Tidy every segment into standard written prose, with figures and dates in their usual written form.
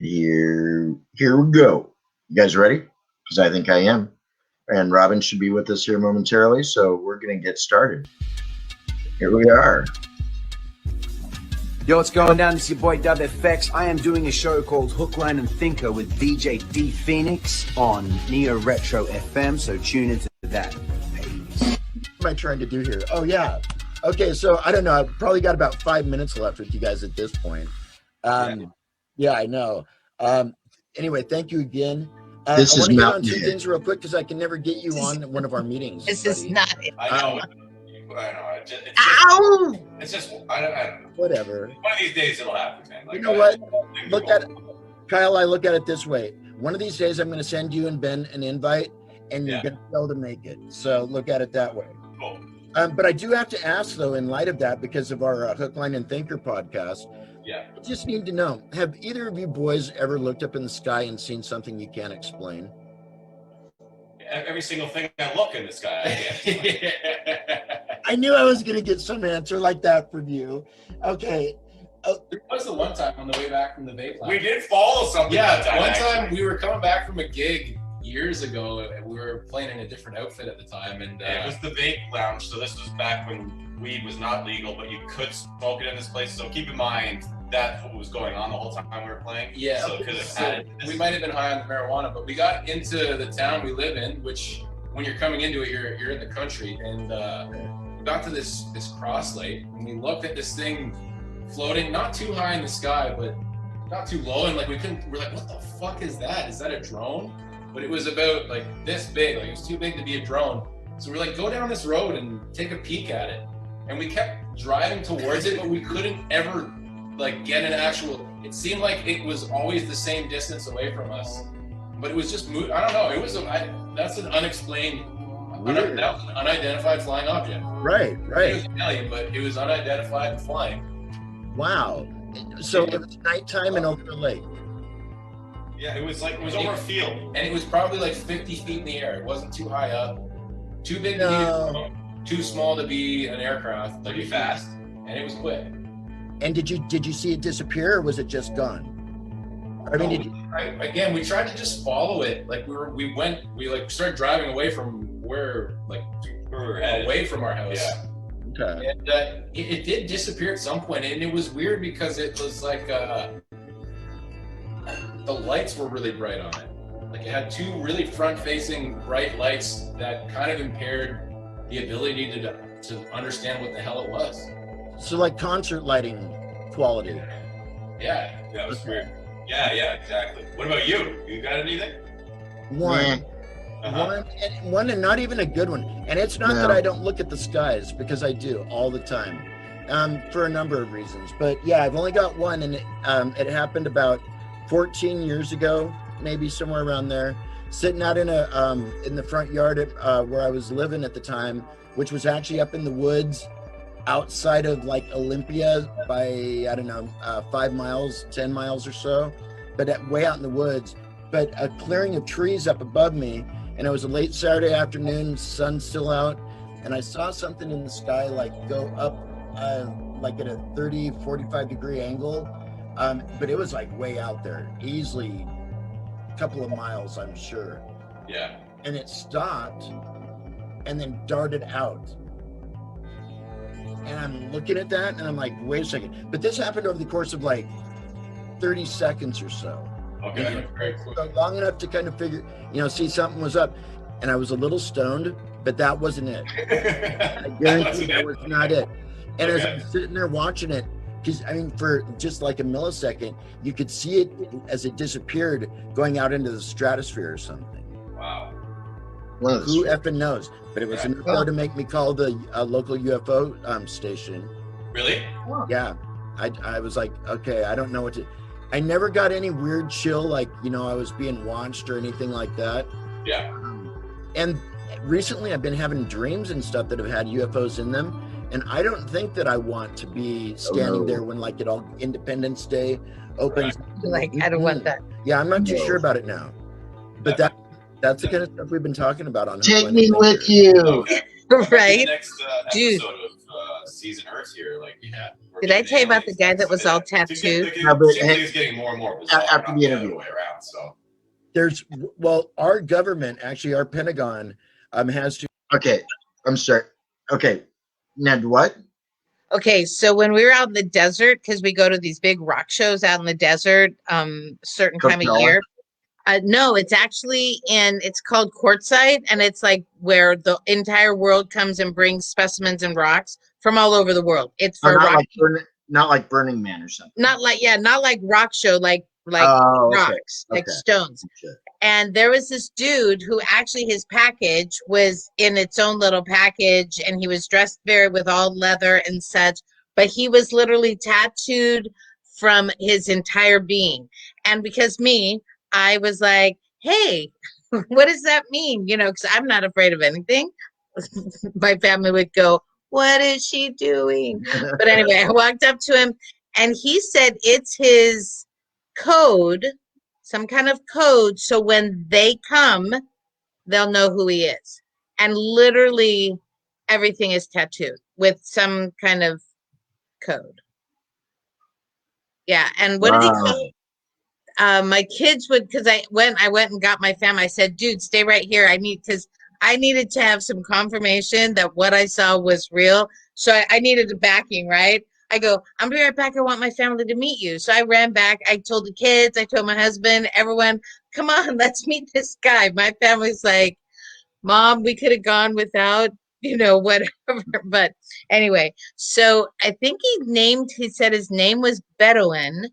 Here we go. You guys ready? Because I think I am. And Robin should be with us here momentarily, so we're going to get started. Here we are. Yo, what's going down? This is your boy Dub FX. I am doing a show called Hook, Line, and Thinker with DJ D Phoenix on Neo Retro FM, so tune into that. What am I trying to do here? Oh, yeah. Okay, so I don't know. I've probably got about 5 minutes left with you guys at this point. Yeah, I know. Anyway, thank you again. This I is want to get Mountain on two Head. things real quick because I can never get you on one of our meetings. This is not it. I know. Ow! It's just I don't know. Whatever. One of these days it'll happen, man. Like, You know what? Look at it. Kyle, I look at it this way. One of these days I'm going to send you and Ben an invite, and you're going to be able to make it. So look at it that way. Cool. But I do have to ask, though, in light of that, because of our Hook, Line, and Thinker podcast, Yeah. I just need to know, have either of you boys ever looked up in the sky and seen something you can't explain? Every single thing I look in the sky. I knew I was going to get some answer like that from you. Okay. There was the one time on the way back from the vape lounge. We did follow something. Yeah, that one actually. time we were coming back from a gig years ago, and we were playing in a different outfit at the time, and Yeah, it was the vape lounge, so this was back when weed was not legal, but you could smoke it in this place. So keep in mind that's what was going on the whole time we were playing. yeah, So it could have so added to we this. might have been high on the marijuana, but we got into the town we live in, which when you're coming into it, you're in the country, and we got to this cross light, and we looked at this thing floating, not too high in the sky, but not too low, and like we're like, what the fuck is that? Is that a drone? But it was about like this big, like it was too big to be a drone. So we're like, go down this road and take a peek at it. And we kept driving towards it, but we couldn't ever like get an actual, it seemed like it was always the same distance away from us. But it was just, I don't know, it was, that's an unexplained, Weird. that was an unidentified flying object. Right, It right. was an alien, but it was unidentified and flying. Wow. So it was nighttime and over the lake. Yeah, it was over a field. And it was probably like 50 feet in the air. It wasn't too high up, too big to be a No. drone, too small to be an aircraft. Pretty fast. And it was quick. And did you see it disappear, or was it just gone? I mean, did you, Again, we tried to just follow it. Like we started driving away from where, like, We were headed. away from our house. Yeah. okay. And it did disappear at some point, and it was weird because it was like the lights were really bright on it. Like it had two really front-facing bright lights that kind of impaired the ability to understand what the hell it was. So like concert lighting quality. Yeah. That was weird. Yeah, exactly. What about you? You got anything? One. Uh-huh. One and not even a good one. And it's not No. that I don't look at the skies, because I do all the time, for a number of reasons. But yeah, I've only got one, and it happened about 14 years ago, maybe somewhere around there, sitting out in the front yard at, where I was living at the time, which was actually up in the woods outside of like Olympia by, I don't know, 5 miles, 10 miles or so, but way out in the woods. But a clearing of trees up above me, and it was a late Saturday afternoon, sun's still out, and I saw something in the sky like go up like at a 30, 45 degree angle, but it was like way out there, easily a couple of miles, I'm sure. Yeah. And it stopped and then darted out. And I'm looking at that and I'm like, wait a second. But this happened over the course of like 30 seconds or so. Okay. Very quick. So long enough to kind of figure, see something was up. And I was a little stoned, but that wasn't it. I guarantee that was not it. And as I'm sitting there watching it, because I mean, for just like a millisecond, you could see it as it disappeared going out into the stratosphere or something. Wow. One of Who the, effing knows? But it was enough to make me call the local UFO station. Really? Yeah, I was like, okay, I don't know what to. I never got any weird chill, like I was being watched or anything like that. Yeah. And recently, I've been having dreams and stuff that have had UFOs in them, and I don't think that I want to be standing there when like it all Independence Day opens. Like, I don't want that. Yeah, I'm not too sure about it now, but that's the kind of stuff we've been talking about on. take me with you. Okay. Right? Next Dude. episode of Season Earth here, like, Did I tell you about the guy that was all tattooed? No, but Seems like it's getting more and more bizarre, after not the the other interview. way around. So Well, our government, actually, our Pentagon, has to. Okay, I'm sorry. Okay, Ned, what? Okay, so when we were out in the desert, because we go to these big rock shows out in the desert, certain time of Coachella? year. No, it's actually it's called Quartzsite, and it's like where the entire world comes and brings specimens and rocks from all over the world. It's Oh, for rock, not like Burning Man or something. not like rock show, like Oh, okay. rocks, like Okay. stones. Sure. And there was this dude who actually his package was in its own little package, and he was dressed with all leather and such, but he was literally tattooed from his entire being. And because I was like, hey, what does that mean? You know, because I'm not afraid of anything. My family would go, what is she doing? But anyway, I walked up to him and he said it's his code, some kind of code. So when they come, they'll know who he is. And literally everything is tattooed with some kind of code. Yeah. And what did he call it? My kids would, because I went and got my family. I said, dude, stay right here. Because I needed to have some confirmation that what I saw was real. So I needed a backing, right? I go, I'm be right back. I want my family to meet you. So I ran back. I told the kids, I told my husband, everyone, come on, let's meet this guy. My family's like, Mom, we could have gone without, whatever. But anyway, so I think he said his name was Bedouin.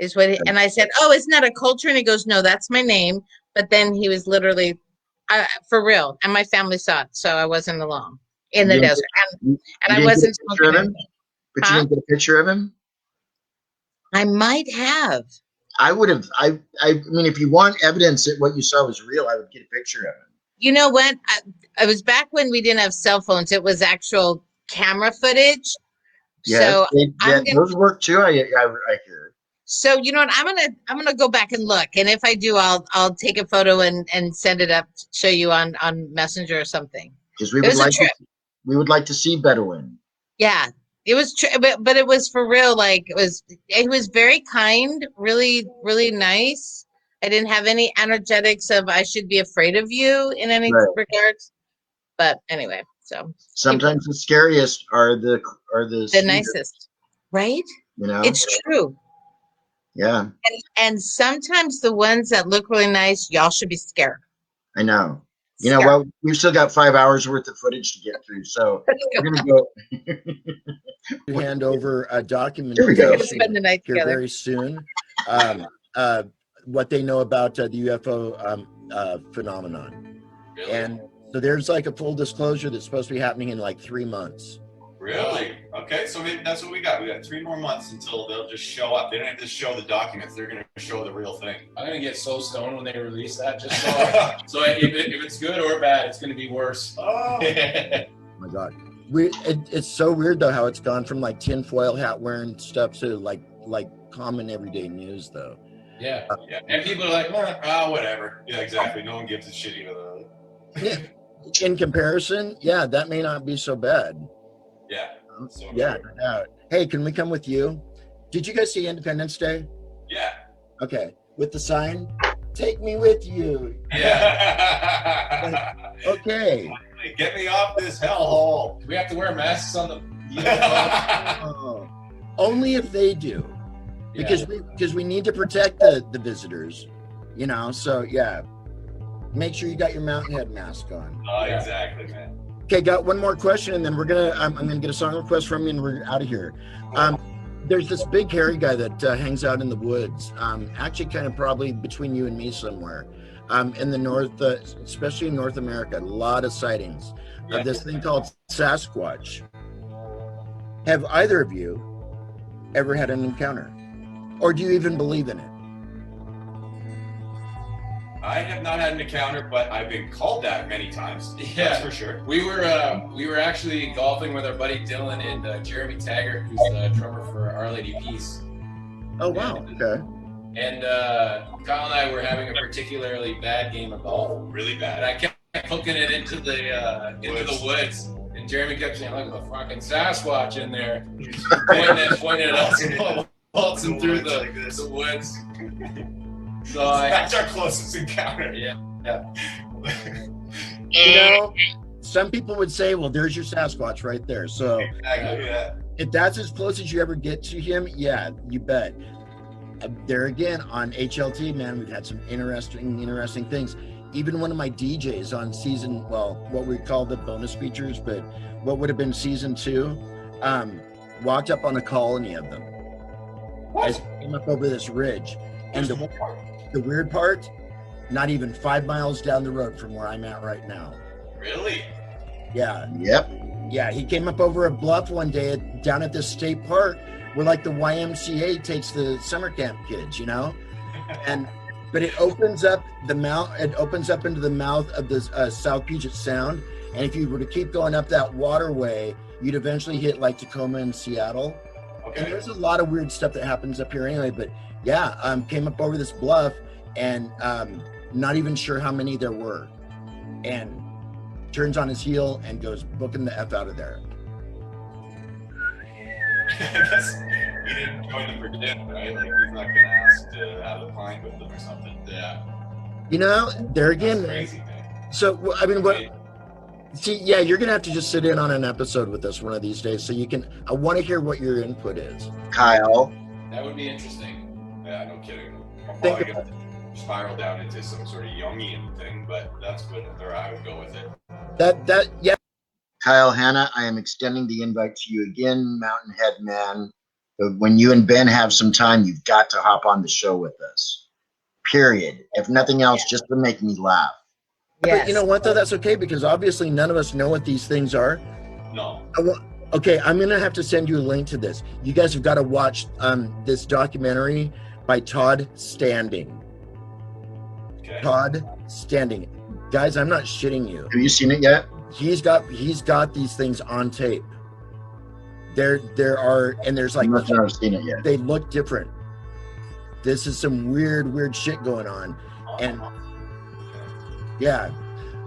And I said, oh, isn't that a culture? And he goes, no, that's my name. But then he was literally for real. And my family saw it. So I wasn't alone in the desert. And I wasn't smoking anything. But you didn't get a picture of him? I might have. I would have. I mean, if you want evidence that what you saw was real, I would get a picture of him. You know what? It was back when we didn't have cell phones. It was actual camera footage. Yeah, so those work too. I hear. So you know what? I'm gonna go back and look, and if I do, I'll take a photo and send it up, show you on Messenger or something. Because we would like to see Bedouin. Yeah, it was but it was for real. Like it was very kind, really really nice. I didn't have any energetics of I should be afraid of you in any regards. But anyway, so sometimes the scariest are the nicest, right? It's true. Yeah. And sometimes the ones that look really nice, y'all should be scared. I know. You know what? We've still got 5 hours worth of footage to get through. So we're going to go. Hand over a document. Here we go. We're going to spend the night together. Very soon. What they know about the UFO phenomenon. Really? And so there's like a full disclosure that's supposed to be happening in like 3 months. Really? Okay, so maybe that's what we got. We got 3 more months until they'll just show up. They don't have to show the documents. They're going to show the real thing. I'm going to get so stoned when they release that. Just so if it's good or bad, it's going to be worse. Oh. Oh my God. It's so weird though how it's gone from like tinfoil hat wearing stuff to like common everyday news though. Yeah. Yeah. And people are like, whatever. Yeah, exactly. No one gives a shit even though. Yeah. In comparison, yeah, that may not be so bad. Yeah. So yeah. Hey, can we come with you? Did you guys see Independence Day? Yeah. Okay. With the sign, take me with you. Yeah. Okay. Get me off this hellhole. Do we have to wear masks on the? Only if they do, because we need to protect the visitors. So yeah. Make sure you got your Mountain Head mask on. Oh, exactly, man. Okay, got one more question, and then I'm gonna get a song request from you, and we're out of here. There's this big hairy guy that hangs out in the woods. Actually, kind of probably between you and me somewhere. In the north, especially in North America, a lot of sightings of this thing called Sasquatch. Have either of you ever had an encounter, or do you even believe in it? I have not had an encounter, but I've been called that many times. Yeah, that's for sure. We were actually golfing with our buddy Dylan and Jeremy Taggart, who's the drummer for Our Lady Peace. Oh wow! Okay. And Kyle and I were having a particularly bad game of golf. Really bad. And I kept hooking it into the woods and Jeremy kept saying, "Look at the fucking Sasquatch in there." He's pointing at us and waltzing through the woods. So That's our closest encounter. yeah. You know, some people would say, well, there's your Sasquatch right there. So Yeah. if that's as close as you ever get to him, yeah, you bet. There again on HLT, man, we've had some interesting things. Even one of my DJs on season, well, what we call the bonus features, but what would have been season 2, walked up on a colony of them. I came up over this ridge, and the weird part, not even 5 miles down the road from where I'm at right now. Really? Yeah. Yep. Yeah, he came up over a bluff one day down at this state park where like the YMCA takes the summer camp kids, you know? But it opens up the mouth, it opens up into the mouth of the South Puget Sound. And if you were to keep going up that waterway, you'd eventually hit like Tacoma and Seattle. Okay. And there's a lot of weird stuff that happens up here anyway, but yeah, came up over this bluff and not even sure how many there were. And turns on his heel and goes booking the F out of there. I guess he didn't join them for dinner, right? Like he's not gonna ask to have a pint with them or something. Yeah. You know, there again. That's crazy, man. So I mean, what? See, yeah, you're gonna have to just sit in on an episode with us one of these days, so you can. I want to hear what your input is. Kyle. That would be interesting. Yeah, no kidding. I'm Think probably gonna spiral down into some sort of Jungian thing, but that's where I would go with it. Yeah. Kyle Hanna, I am extending the invite to you again, Mountain Head Man. But when you and Ben have some time, you've got to hop on the show with us. Period. If nothing else, just to make me laugh. But you know what, though? That's okay, because obviously none of us know what these things are. No. Okay, I'm going to have to send you a link to this. You guys have got to watch this documentary by Todd Standing. Okay. Todd Standing. Guys, I'm not shitting you. Have you seen it yet? He's got these things on tape. There are, and there's like, I must not have seen it yet. they look different. This is some weird shit going on. And yeah.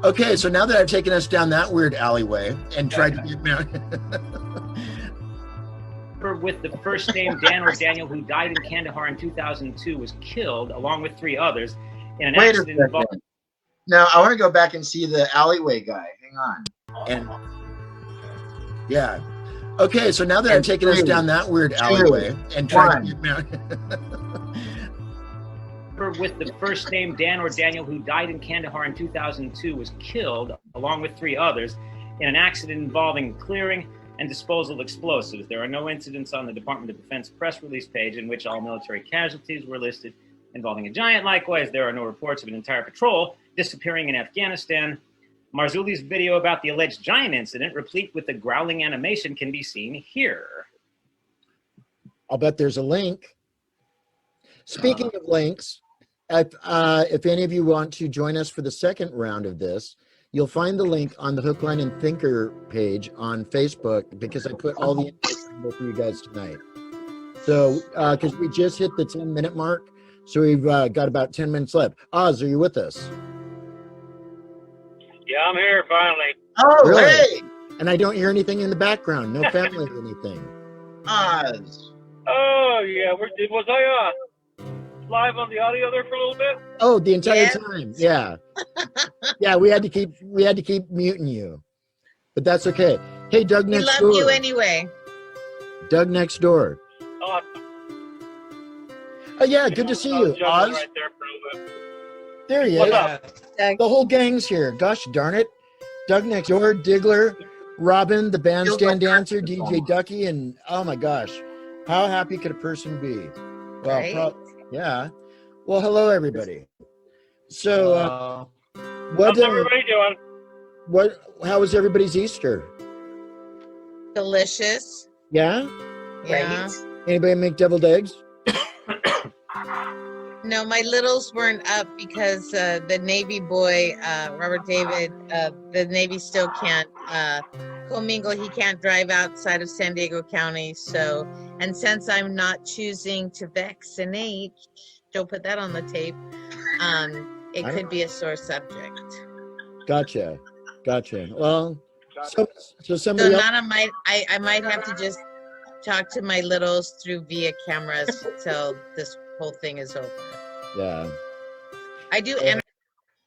Okay, so now that I've taken us down that weird alleyway and tried to get with the first name Dan or Daniel, who died in Kandahar in 2002, was killed along with 3 others in an Wait a accident second. involving. Now, I want to go back and see the alleyway guy. Hang on. and yeah. Okay, so now that I've taken us down that weird alleyway and tried to get with the first name Dan or Daniel, who died in Kandahar in 2002, was killed along with 3 others in an accident involving clearing and disposal of explosives. There are no incidents on the Department of Defense press release page in which all military casualties were listed involving a giant. Likewise, there are no reports of an entire patrol disappearing in Afghanistan. Marzulli's video about the alleged giant incident, replete with the growling animation, can be seen here. I'll bet there's a link. Speaking of links, if any of you want to join us for the second round of this, you'll find the link on the Hook, Line, and Thinker page on Facebook, because I put all the information for you guys tonight. So, because we just hit the 10-minute mark, so we've got about 10 minutes left. Oz, are you with us? Yeah, I'm here finally. Oh, Really? hey! And I don't hear anything in the background. No family or anything. Oz. Oh yeah, was I live on the audio there for a little bit? Oh, the entire Yes. time. Yeah. Yeah, we had to keep muting you. But that's okay. Hey, Doug We next love door. you anyway. Doug next door. Awesome. Oh yeah, good to see I was you, jumping Oz. right there for a little bit. There he What's is. up? Doug. The whole gang's here. Gosh darn it. Doug next door, Diggler, Robin, the bandstand dancer, DJ Duckie, and oh my gosh, how happy could a person be? Well, Right. yeah. Well, hello everybody. So, How's everybody doing? how was everybody's Easter? Delicious. Yeah? Yeah. Anybody make deviled eggs? No, my littles weren't up because the Navy boy, Robert David, the Navy still can't commingle. He can't drive outside of San Diego County. So, and since I'm not choosing to vaccinate, don't put that on the tape. It could be a sore subject. Gotcha. Well, So So somebody else. Nana might I might have to just talk to my littles through via cameras till this whole thing is over. Yeah. I do, and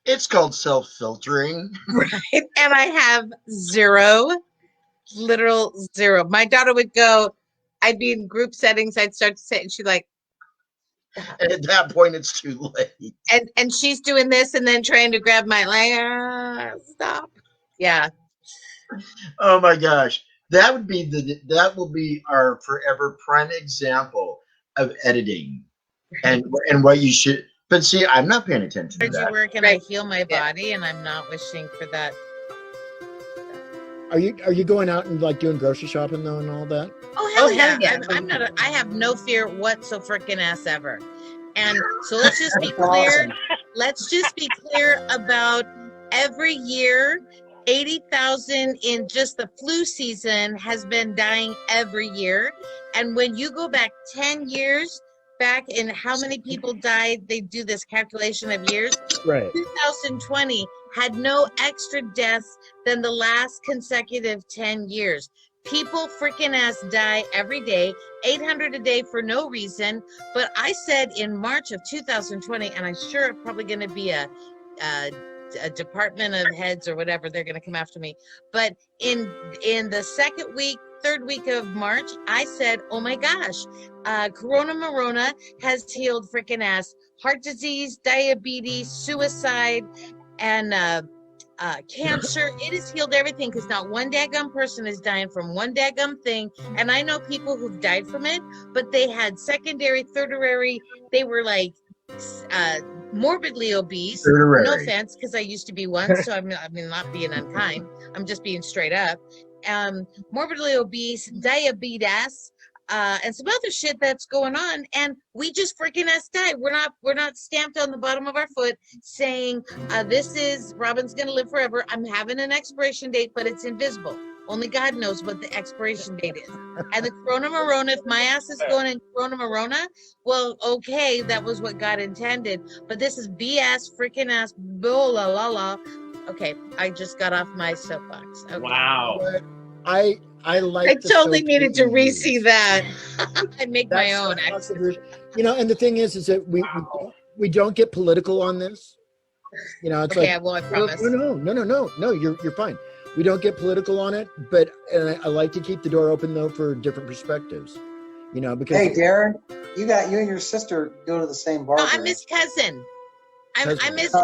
It's called self-filtering. right, and I have literal zero. My daughter would go. I'd be in group settings. I'd start to say, and she'd like, And at that point, it's too late. and she's doing this, and then trying to grab my stop. Yeah. Oh my gosh, that will be our forever prime example of editing, and what you should. But see, I'm not paying attention to Energy that. work, and I heal my body, and I'm not wishing for that. Are you going out and like doing grocery shopping though and all that? Oh hell yeah! I'm not. I have no fear whatsoever ever. And so let's just be clear. Let's just be clear about every year. 80,000 in just the flu season has been dying every year. And when you go back 10 years back in how many people died, they do this calculation of years. Right. 2020 had no extra deaths than the last consecutive 10 years. People freaking ass die every day, 800 a day for no reason. But I said in March of 2020, and I'm sure it's probably going to be a department of heads or whatever, they're going to come after me. But in the third week of March, I said, oh my gosh, Corona Morona has healed freaking ass heart disease, diabetes, suicide, and cancer. It has healed everything because not one daggum person is dying from one daggum thing. And I know people who've died from it, but they had secondary, tertiary, they were like morbidly obese. No offense, because I used to be one, so I'm not being unkind. I'm just being straight up. Morbidly obese, diabetes, and some other shit that's going on, and we just freaking us die. We're not stamped on the bottom of our foot saying this is Robin's gonna live forever. I'm having an expiration date, but it's invisible. Only God knows what the expiration date is. And the Corona Morona, if my ass is going in Corona Morona, well, okay, that was what God intended. But this is BS, freaking ass, blah, la, la, la. Okay, I just got off my soapbox. Okay. Wow. I like. I totally needed to re-see that. I make my own. Actually. You know, and the thing is that we don't get political on this. You know, it's okay, like, well, I promise. No, you're fine. We don't get political on it, but I like to keep the door open though for different perspectives. You know, because hey, Darren, you and your sister go to the same barber. No, I'm his cousin. I'm his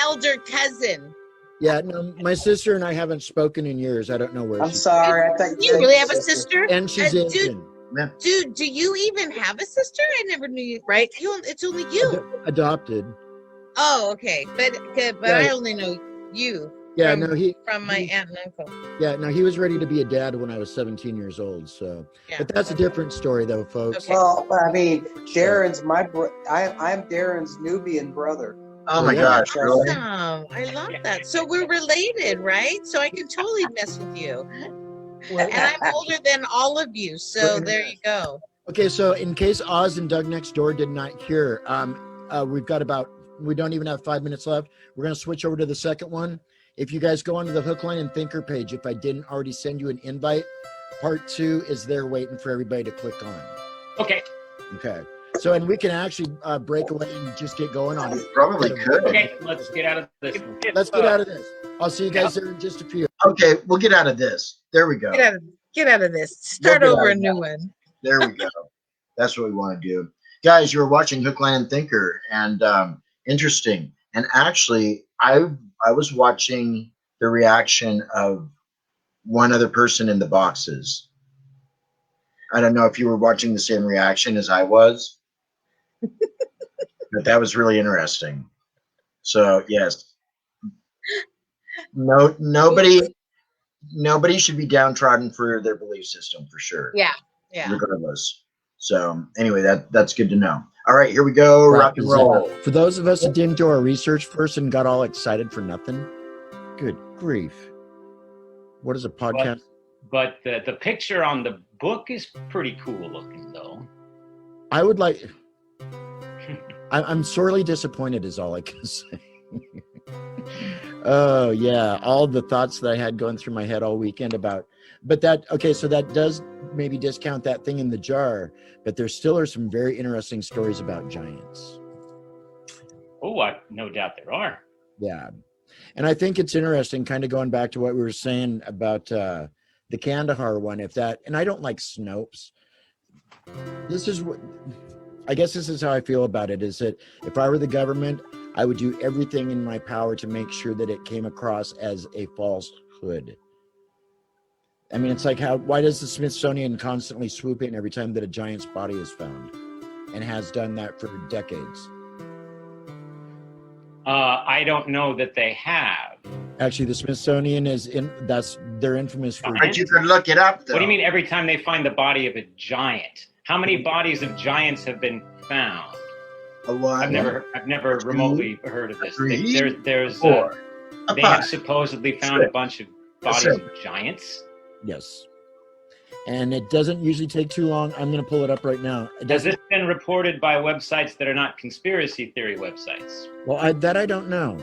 elder cousin. Yeah, no, my sister and I haven't spoken in years. I don't know where. I'm sorry. I thought you really have a sister? And she's Asian. Dude, do you even have a sister? I never knew you. Right? It's only you. Adopted. Oh, okay, but yeah. I only know you. Yeah, from my aunt and uncle. Yeah, no, he was ready to be a dad when I was 17 years old. So, yeah, but that's a different story, though, folks. Okay. Well, I mean, Darren's I'm Darren's Nubian brother. Oh my gosh! Really? Awesome. I love that. So we're related, right? So I can totally mess with you. And I'm older than all of you, so there you go. Okay, so in case Oz and Doug Next Door did not hear, we don't even have 5 minutes left. We're going to switch over to the second one. If you guys go onto the Hook, Line, and Thinker page, if I didn't already send you an invite, part 2 is there waiting for everybody to click on. Okay. Okay. So, and we can actually break away and just get going on it. Probably could. Okay, let's get out of this. Let's get out of this. I'll see you guys there in just a few. Okay, we'll get out of this. There we go. Get out of this. Start over a new one. There we go. That's what we want to do. Guys, you're watching Hook, Line, and Thinker, and interesting. And actually, I was watching the reaction of one other person in the boxes. I don't know if you were watching the same reaction as I was, but that was really interesting. So yes, nobody should be downtrodden for their belief system, for sure. Yeah. Regardless. So anyway, that's good to know. All right, here we go. Rock and roll. For those of us that didn't do our research first and got all excited for nothing, good grief. What is a podcast? But the picture on the book is pretty cool looking, though. I would like. I'm sorely disappointed, is all I can say. Oh yeah, all the thoughts that I had going through my head all weekend about, but so that does maybe discount that thing in the jar, but there still are some very interesting stories about giants. Oh, no doubt there are. Yeah, and I think it's interesting, kind of going back to what we were saying about the Kandahar one. If that, and I don't like Snopes. This is what I guess this is how I feel about it. Is that if I were the government, I would do everything in my power to make sure that it came across as a falsehood. I mean, it's like why does the Smithsonian constantly swoop in every time that a giant's body is found, and has done that for decades? I don't know that they have. Actually, the Smithsonian they're infamous for. But you could look it up, though. What do you mean every time they find the body of a giant? How many bodies of giants have been found? A lot. I've never remotely heard of this. There's Four. They have supposedly found a bunch of bodies of giants. Yes. And it doesn't usually take too long. I'm going to pull it up right now. Has this been reported by websites that are not conspiracy theory websites? Well, I don't know.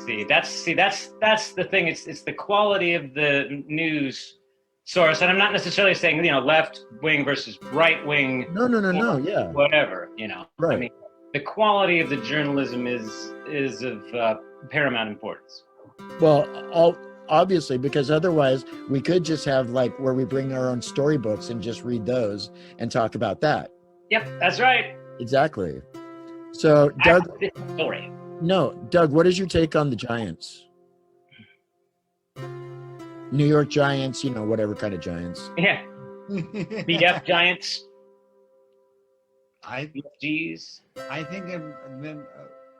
That's the thing. It's the quality of the news source, and I'm not necessarily saying left wing versus right wing. No. Yeah. Whatever. Right. I mean, the quality of the journalism is of paramount importance. Well, obviously, because otherwise we could just have where we bring our own storybooks and just read those and talk about that. Yep, that's right. Exactly. So, Doug. Story. No, Doug, what is your take on the Giants? New York Giants, whatever kind of Giants. Yeah. BF Giants. BFGs. I think in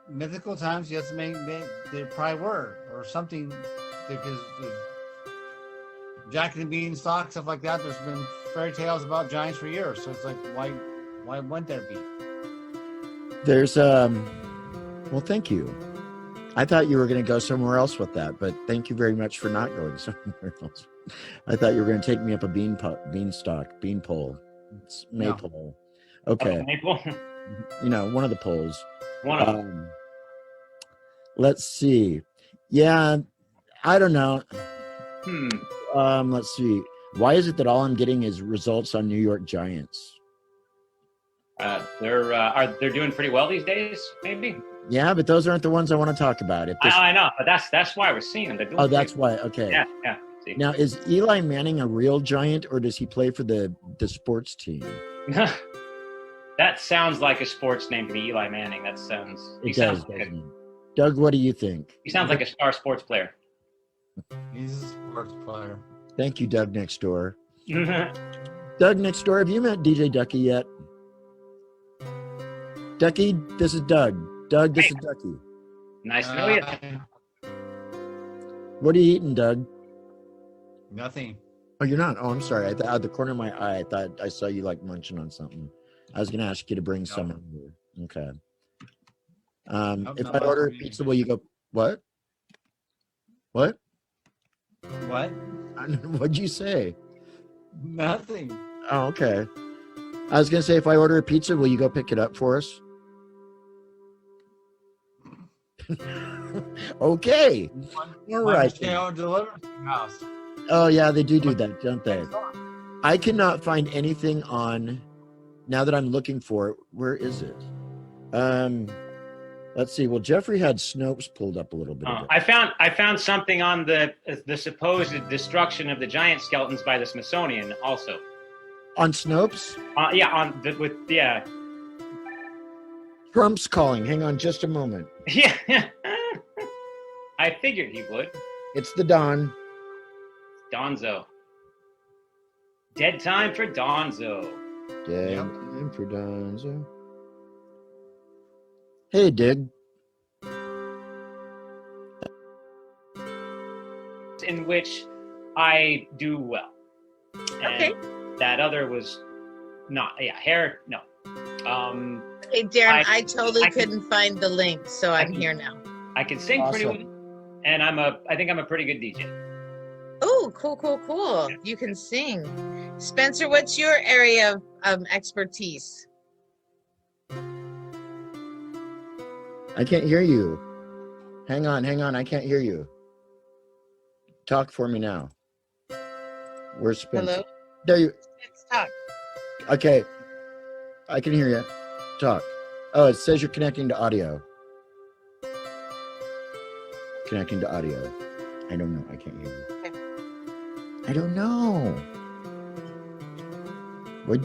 mythical times, yes, there probably were, or something, because Jack and the Beanstalk, stuff like that. There's been fairy tales about giants for years, so it's like, why wouldn't there be? There's well, thank you. I thought you were going to go somewhere else with that, but thank you very much for not going somewhere else. I thought you were going to take me up a beanpole. It's maypole. Okay. Maple? One of the poles. One of them. Let's see. Yeah, I don't know. Let's see. Why is it that all I'm getting is results on New York Giants? They're doing pretty well these days, maybe. Yeah, but those aren't the ones I want to talk about. I know, but that's why we're seeing them. Oh, that's why. Okay. Yeah. See. Now, is Eli Manning a real giant, or does he play for the sports team? That sounds like a sports name to me, Eli Manning. That sounds. It does, doesn't it? Doug, what do you think? He sounds like a star sports player. He's a sports player. Thank you, Doug Next Door. Doug Next Door, have you met DJ Duckie yet? Duckie, this is Doug. Doug, this is Duckie. Nice to know you. What are you eating, Doug? Nothing. Oh, you're not? Oh, I'm sorry. Out of the corner of my eye, I thought I saw you munching on something. I was going to ask you to bring some in here. Okay. If I order a pizza, will you go? What? What? What? What'd you say? Nothing. Oh, okay. I was going to say, if I order a pizza, will you go pick it up for us? Okay. All right. Deliver to your house. Oh, yeah, they do that, don't they? I cannot find anything on, now that I'm looking for it, where is it? Let's see. Well, Jeffrey had Snopes pulled up a little bit. I found something on the supposed destruction of the giant skeletons by the Smithsonian also. On Snopes? Yeah. Trump's calling. Hang on just a moment. Yeah. I figured he would. It's the Don. Donzo. Dead time for Donzo. Dead time for Donzo. Hey, Dig. In which I do well. Okay. And that other was not. Yeah, hair, no. Hey, Darren, I totally couldn't find the link, so I'm here now. I can sing pretty well, and I think I'm a pretty good DJ. Oh, cool. You can sing. Spencer, what's your area of expertise? I can't hear you. Hang on. I can't hear you. Talk for me now. Where's Spencer? Hello? There you. Let's talk. Okay. I can hear you. Talk. Oh, it says you're connecting to audio. Connecting to audio. I don't know. I can't hear you. Okay. I don't know. What?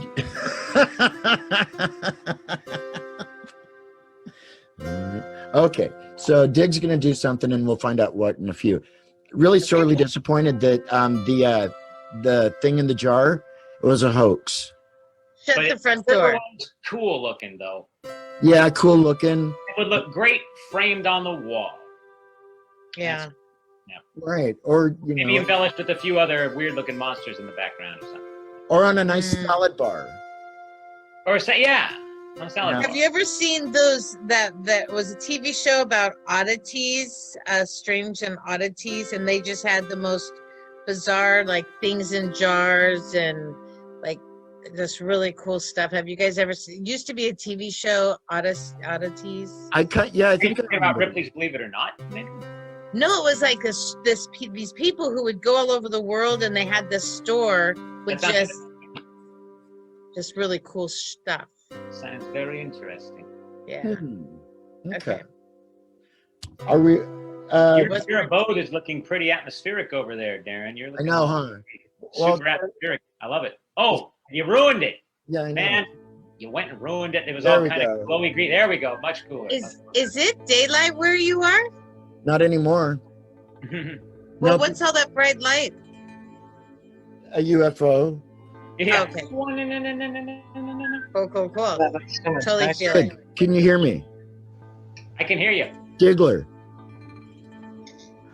Okay. So Dig's gonna do something, and we'll find out what in a few. Really sorely disappointed that the thing in the jar was a hoax. Shut But the front it door. was cool looking though. Yeah, cool looking. It would look great framed on the wall. Yeah. Right. Or Maybe embellished with a few other weird looking monsters in the background or something. or on a nice salad bar. Or say, yeah, on a salad bar. Have you ever seen those that was a TV show about oddities, strange and oddities, and they just had the most bizarre like things in jars and like this really cool stuff. Have you guys ever seen? It used to be a TV show, oddities. I think I Talking about remember. Ripley's Believe It or Not, maybe? No, it was like these people who would go all over the world, and they had this store with That just really cool stuff. sounds very interesting. Yeah. Okay. Are we? Your abode is looking pretty atmospheric over there, Darren. You're looking know, huh? super atmospheric. I love it. Oh, you ruined it. Yeah, I know. Man, you went and ruined it. It was There all we kind go. of glowy green. There we go. Much cooler. Is it daylight where you are? Not anymore. Well, Nope. what's all that bright light? A UFO. Yeah. Okay. Cool. Cool. Totally feel it. Good. Can you hear me, I can hear you. Diggler?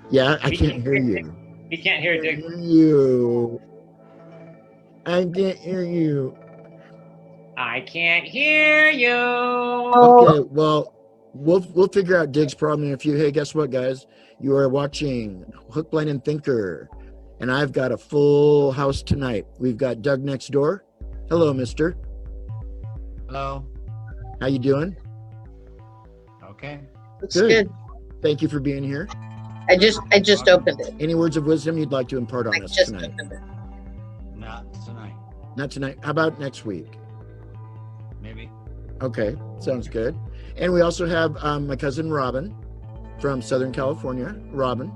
Yeah, I can't hear you. We can't hear Dig. You. I can't hear you. I can't hear you. Okay, well, we'll figure out Dig's problem in a few. Hey, guess what, guys? You are watching Hook, Line, and Thinker, and I've got a full house tonight. We've got Doug next door. Hello, mister. Hello. How you doing? Okay. Looks good. Thank you for being here. I just opened it. Any words of wisdom you'd like to impart on us Just tonight? opened it. Not tonight. Not tonight. How about next week? Maybe. Okay, sounds good. And we also have my cousin Robin from Southern California. Robin,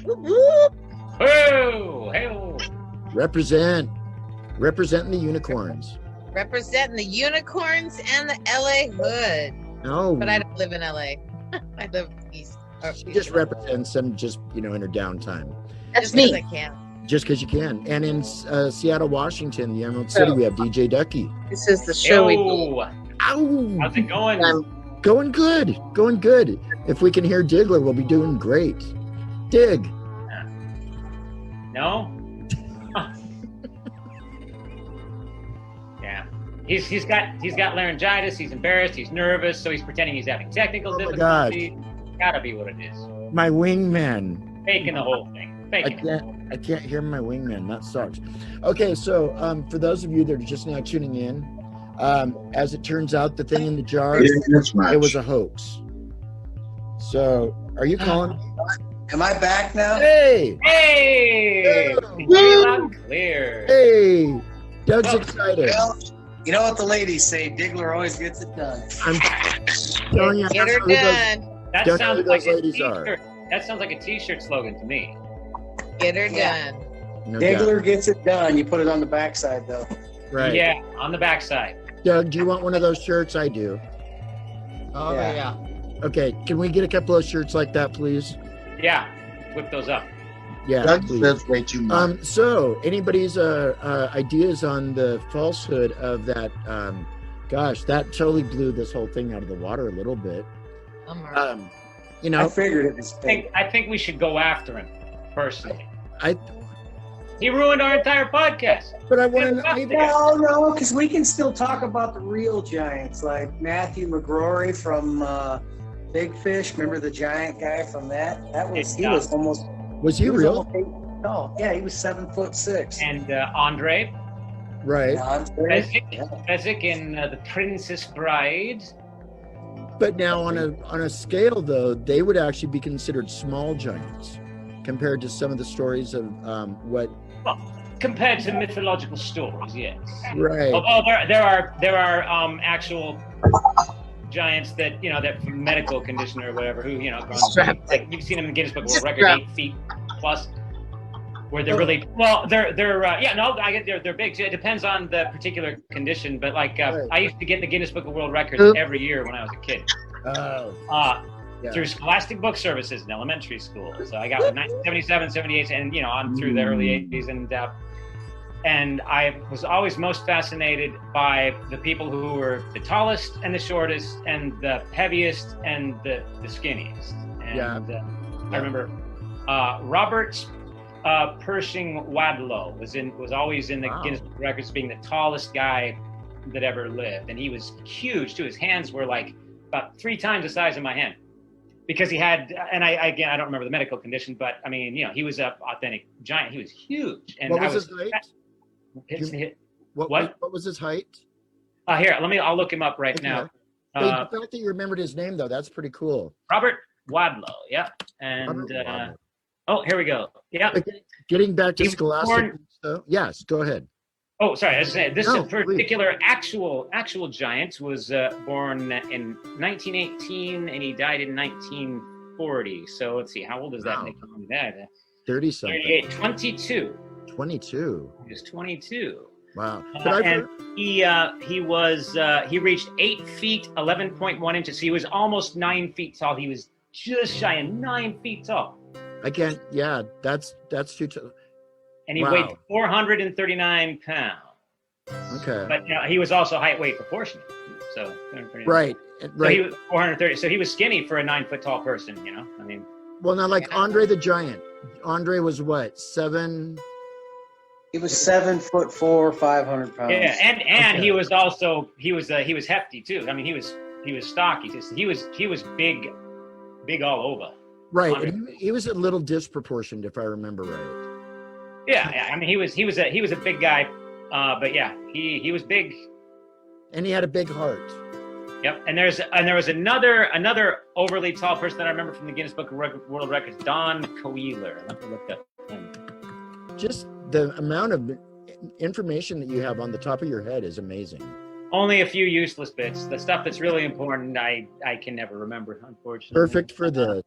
Whoop, whoop. Hey. representing the unicorns. Representing the unicorns and the LA hood. No, But I don't live in LA. I live east. she just represents them, just in her downtime, That's me. I can. just because you can. And in Seattle, Washington, the Emerald City, we have DJ Duckie. This is the show we do. Yo. Ow! How's it going? Going good. If we can hear Diggler, we'll be doing great. Dig. No? Yeah. He's got laryngitis, he's embarrassed, he's nervous, so he's pretending he's having technical Oh my God. difficulties. Gotta be what it is. My wingman. Faking the whole thing. I can't hear my wingman. That sucks. Okay, so for those of you that are just now tuning in, as it turns out, the thing in the jar, it was a hoax. So, are you calling? Am I back now? Hey! Hey! Woo! Loud and clear. Hey! Doug's excited. Well, you know what the ladies say, Diggler always gets it done. I'm telling you, Get her who those- done. That Don't know sounds who like those a ladies t-shirt. That sounds like a t-shirt slogan to me. Get her Yeah. done. no doubt. Diggler gets it done. You put it on the backside though. Right. Yeah, on the backside. Doug, do you want one of those shirts? I do. Oh Yeah. yeah. Okay, can we get a couple of shirts like that, please? Yeah, whip those up. Yeah, Doug please. says way too much. So anybody's ideas on the falsehood of that? Gosh, that totally blew this whole thing out of the water a little bit. You I know, figured it was fake. I think we should go after him personally. I He ruined our entire podcast. but I want to. No, because we can still talk about the real giants, like Matthew McGrory from Big Fish. Remember the giant guy from that? He was almost. Was he real? almost 8 feet tall. Yeah, he was 7'6". And Andre Right. Fezzik in The Princess Bride. But now on a scale though, they would actually be considered small giants compared to some of the stories of what. Well, compared to mythological stories, yes. Right. Although there are actual giants that that from medical condition or whatever who like you've seen them in the Guinness Book of World Records 8 feet plus, where they're really they're big. It depends on the particular condition, but like I used to get the Guinness Book of World Records every year when I was a kid. Through Scholastic Book Services in elementary school. So I got 1977, 78, and on through the early 80s, and I was always most fascinated by the people who were the tallest and the shortest and the heaviest and the skinniest. And I remember Robert Pershing Wadlow was always in the Guinness Book of Records being the tallest guy that ever lived, and he was huge too. His hands were like about 3 times the size of my hand, because he had, and I don't remember the medical condition, but I mean, he was an authentic giant. He was huge. And what was his height? What was his height? Here, I'll look him up right now. Hey, the fact that you remembered his name, though, that's pretty cool. Robert Wadlow, yeah. And here we go. Yeah. Getting back to Scholastic. Yes, go ahead. Oh, sorry. I was saying this particular actual giant was born in 1918 and he died in 1940. So let's see, how old is that? 30 something. 38, 22. 22. He was 22. Wow. And he reached 8 feet 11.1 inches. So he was almost 9 feet tall. He was just shy of 9 feet tall. Again, yeah, that's too tall. And he weighed 439 pounds. Okay. But he was also height weight proportionate. So right. So he was 430. So he was skinny for a 9 foot tall person. I mean. Well, now like Andre the Giant. Andre was what, 7? He was 7'4", 500 pounds. Yeah, and he was also he was hefty too. I mean, he was stocky. He was big all over. Right, and he was a little disproportionate, if I remember right. Yeah. I mean, he was a big guy, but yeah, he was big. And he had a big heart. Yep. And there was another overly tall person that I remember from the Guinness Book of World Records, Don Coeler. Let me look up him. Just the amount of information that you have on the top of your head is amazing. Only a few useless bits. The stuff that's really important, I can never remember, unfortunately. Perfect for this.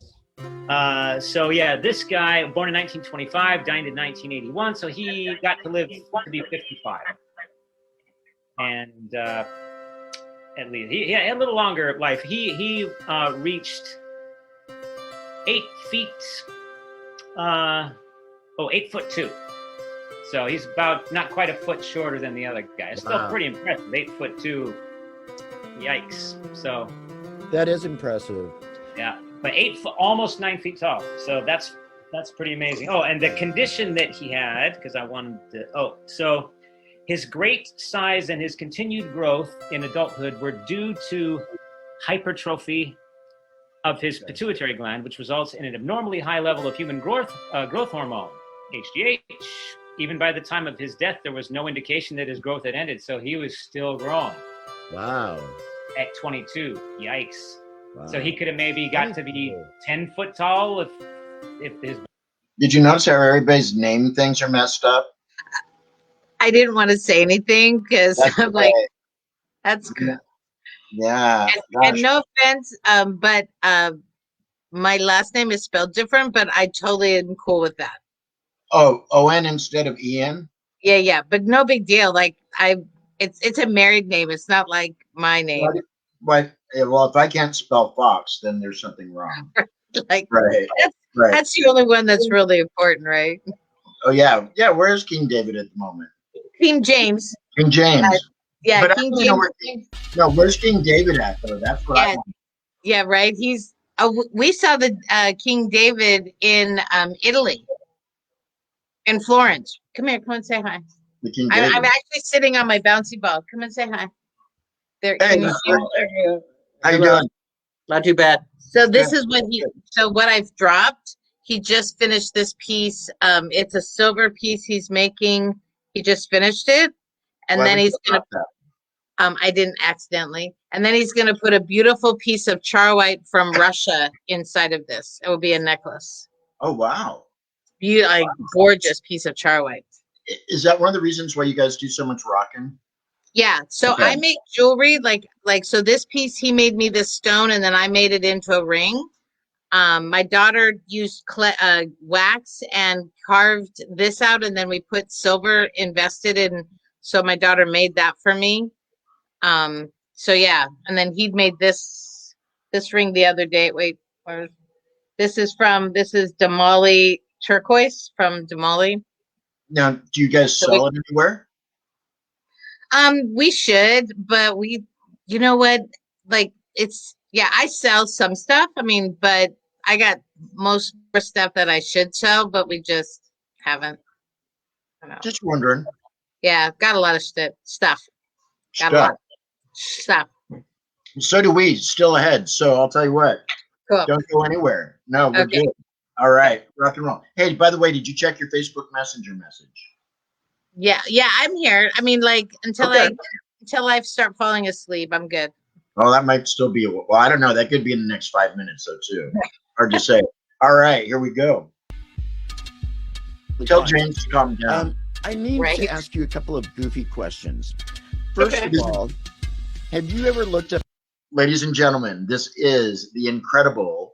So yeah, this guy, born in 1925, died in 1981, so he got to live to be 55. And at least he had a little longer life. He reached 8 feet, 8'2". So he's about not quite a foot shorter than the other guy. It's still pretty impressive. 8'2". Yikes. So that is impressive. Yeah, but almost 9 feet tall. So that's pretty amazing. Oh, and the condition that he had, because I wanted to. So his great size and his continued growth in adulthood were due to hypertrophy of his pituitary gland, which results in an abnormally high level of human growth hormone, HGH. Even by the time of his death, there was no indication that his growth had ended, so he was still growing. Wow. At 22, yikes. Wow. So he could have maybe got to be 10 foot tall if his. Did you notice how everybody's name things are messed up? I didn't want to say anything because I'm like, that's good. Yeah. And no offense, but my last name is spelled different, but I totally am cool with that. Oh, O-N instead of E-N? Yeah, but no big deal. Like it's a married name. It's not like my name. Well, if I can't spell Fox, then there's something wrong. Like right. That's the only one that's really important, right? Oh yeah. Where's King David at the moment? King James. King James. Yeah, but King James. Where's King David at though? That's what I want. Yeah, right. He's. We saw the King David in Italy, in Florence. Come here. Come and say hi. The King I'm David. actually sitting on my bouncy ball. Come and say hi. There. Hey, how you doing? Not too bad. So this is what what I've dropped. He just finished this piece. It's a silver piece he's making. He just finished it. And then he's going to, I didn't accidentally. And then he's going to put a beautiful piece of char white from Russia inside of this. It will be a necklace. Oh, wow. like gorgeous piece of char white. Is that one of the reasons why you guys do so much rocking? Yeah. So Okay. I make jewelry like so this piece, he made me this stone and then I made it into a ring. My daughter used wax and carved this out, and then we put silver invested in. So my daughter made that for me. So yeah, and then he'd made this ring the other day. Wait, this is Damali turquoise from Damali. Now, do you guys sell it anywhere? We should, but you know what? Like I sell some stuff. I mean, but I got most stuff that I should sell, but we just haven't. Just wondering. Yeah, got a lot of stuff. Got a lot of stuff. So do we. Still ahead. So I'll tell you what. Cool. Don't go anywhere. No, we're good. All right, rock and roll. Hey, by the way, did you check your Facebook Messenger message? Yeah, I'm here. I mean, like until I start falling asleep, I'm good. Well, that might still be well. I don't know. That could be in the next 5 minutes, though, too. Hard to say. All right, here we go. Tell James to calm down. I need to ask you a couple of goofy questions. First of all, have you ever looked up? Ladies and gentlemen, this is the incredible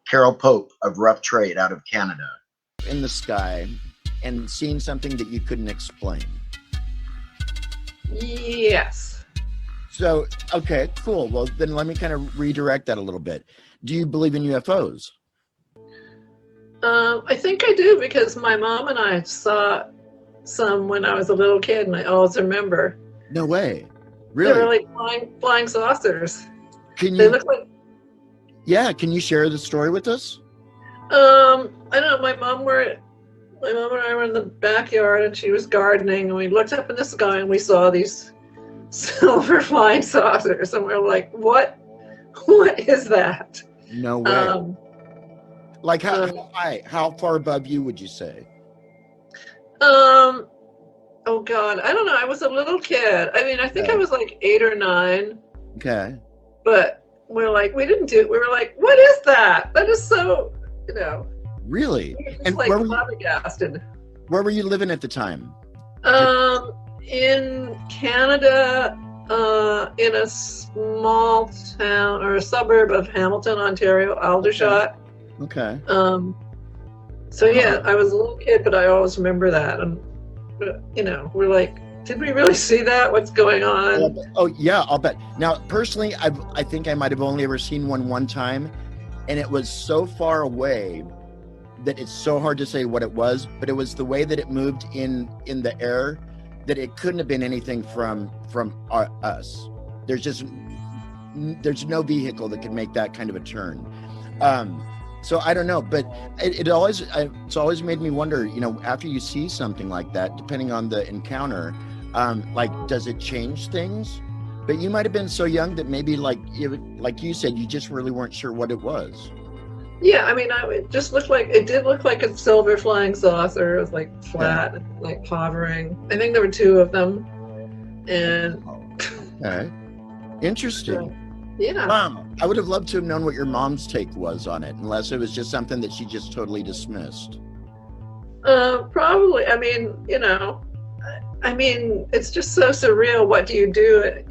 Carole Pope of Rough Trade out of Canada. In the sky and seen something that you couldn't explain. Yes. So, okay, cool. Well, then let me kind of redirect that a little bit. Do you believe in UFOs? I think I do because my mom and I saw some when I was a little kid, and I always remember. No way. Really? They were like flying saucers. They look like. Yeah, can you share the story with us? I don't know. My mom and I were in the backyard, and she was gardening, and we looked up in the sky, and we saw these silver flying saucers, and we were like, "What? What is that?" No way. Like how high? How far above you would you say? Oh God, I don't know. I was a little kid. I mean, I think I was like 8 or 9. Okay. But we were like, what is that? That is so, Really? And like flabbergasted. Where were you living at the time? In Canada, in a small town or a suburb of Hamilton, Ontario, Aldershot. Okay. So yeah, I was a little kid, but I always remember that. And, we're like, did we really see that? What's going on? Oh yeah, I'll bet. Now, personally, I think I might have only ever seen one time, and it was so far away that it's so hard to say what it was, but it was the way that it moved in the air that it couldn't have been anything from us. There's no vehicle that can make that kind of a turn. So I don't know, but it's always made me wonder, after you see something like that, depending on the encounter, does it change things? But you might have been so young that maybe like you said, you just really weren't sure what it was. Yeah, I mean, it did look like a silver flying saucer. It was like flat, like hovering. I think there were 2 of them. And okay. Interesting. Yeah. I would have loved to have known what your mom's take was on it, unless it was just something that she just totally dismissed. Probably. I mean, it's just so surreal. What do you do?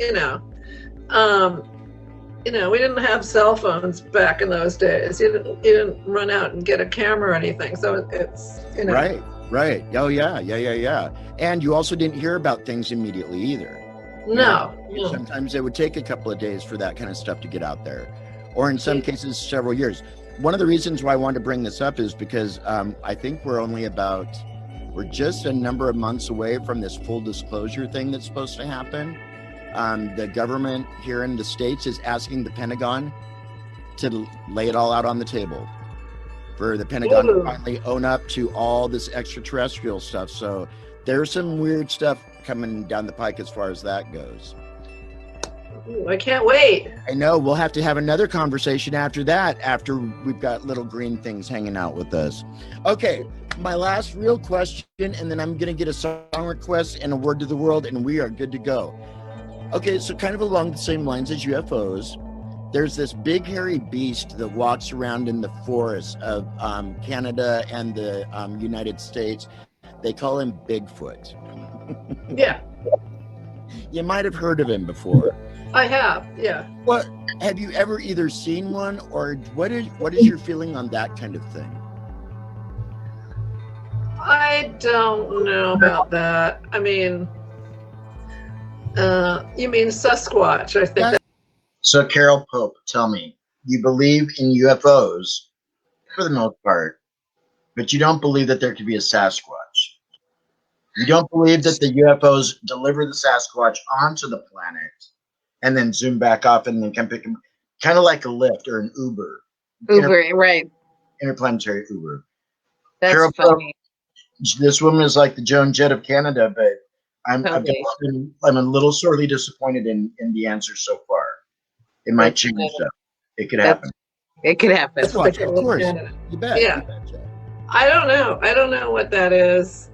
We didn't have cell phones back in those days. You didn't run out and get a camera or anything. So it's, Right. Oh yeah. And you also didn't hear about things immediately either. No. Sometimes it would take a couple of days for that kind of stuff to get out there, or in some cases several years. One of the reasons why I wanted to bring this up is because I think we're just a number of months away from this full disclosure thing that's supposed to happen. The government here in the States is asking the Pentagon to lay it all out on the table for the Pentagon to finally own up to all this extraterrestrial stuff. So there's some weird stuff coming down the pike as far as that goes. Ooh, I can't wait. I know. We'll have to have another conversation after that, after we've got little green things hanging out with us. Okay, my last real question, and then I'm going to get a song request and a word to the world, and we are good to go. Okay, so kind of along the same lines as UFOs, there's this big hairy beast that walks around in the forests of Canada and the United States. They call him Bigfoot. Yeah, You might have heard of him before. I have. Yeah. What have you ever either seen one, or what is your feeling on that kind of thing? I don't know about that. I mean, you mean Sasquatch? I think. So, Carol Pope, tell me, you believe in UFOs for the most part, but you don't believe that there could be a Sasquatch. You don't believe that the UFOs deliver the Sasquatch onto the planet and then zoom back off and then come pick him, kind of like a Lyft or an Uber. Right. Interplanetary Uber. That's Carol funny. Pope, this woman is like the Joan Jett of Canada, but I'm a little sorely disappointed in the answer so far. It might change though. It could happen. It could happen. Of course. You bet. Yeah. I don't know. I don't know what that is.